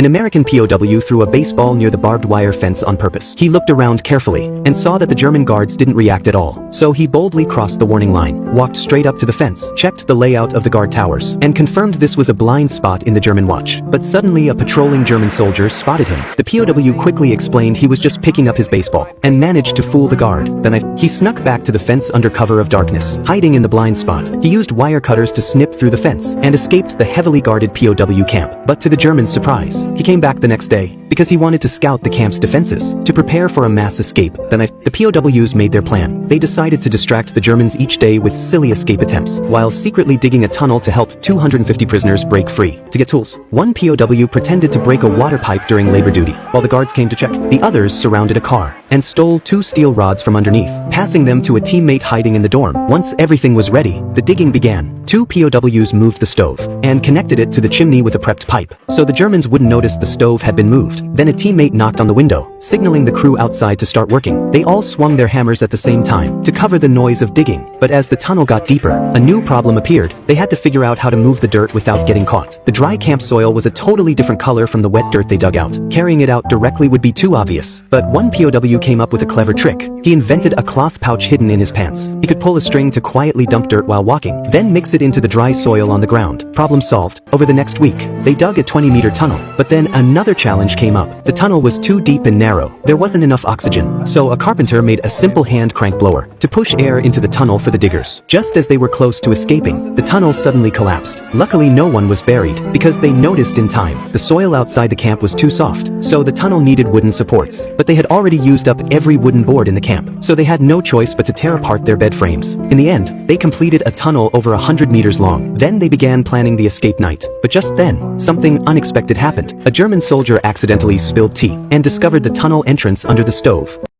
An American POW threw a baseball near the barbed wire fence on purpose. He looked around carefully and saw that the German guards didn't react at all. So he boldly crossed the warning line, walked straight up to the fence, checked the layout of the guard towers, and confirmed this was a blind spot in the German watch. But suddenly a patrolling German soldier spotted him. The POW quickly explained he was just picking up his baseball and managed to fool the guard. Then he snuck back to the fence under cover of darkness, hiding in the blind spot. He used wire cutters to snip through the fence and escaped the heavily guarded POW camp. But to the Germans' surprise, he came back the next day because he wanted to scout the camp's defenses to prepare for a mass escape. Then the POWs made their plan. They decided to distract the Germans each day with silly escape attempts, while secretly digging a tunnel to help 250 prisoners break free. To get tools, one POW pretended to break a water pipe during labor duty, while the guards came to check. The others surrounded a car and stole 2 steel rods from underneath, passing them to a teammate hiding in the dorm. Once everything was ready, the digging began. 2 POWs moved the stove and connected it to the chimney with a prepped pipe, so the Germans wouldn't notice the stove had been moved. Then a teammate knocked on the window, signaling the crew outside to start working. They all swung their hammers at the same time to cover the noise of digging, but as the tunnel got deeper, a new problem appeared. They had to figure out how to move the dirt without getting caught. The dry camp soil was a totally different color from the wet dirt they dug out. Carrying it out directly would be too obvious, but one POW came up with a clever trick. He invented a cloth pouch hidden in his pants. He could pull a string to quietly dump dirt while walking, then mix it into the dry soil on the ground. Problem solved. Over the next week, they dug a 20-meter tunnel, but then another challenge came up. The tunnel was too deep and narrow. There wasn't enough oxygen, so a carpenter made a simple hand crank blower to push air into the tunnel for the diggers. Just as they were close to escaping, the tunnel suddenly collapsed. Luckily, no one was buried because they noticed in time the soil outside the camp was too soft, so the tunnel needed wooden supports. But they had already used up every wooden board in the camp, so they had no choice but to tear apart their bed frames. In the end, they completed a tunnel over 100 meters long. Then they began planning the escape night. But just then, something unexpected happened. A German soldier accidentally spilled tea and discovered the tunnel entrance under the stove.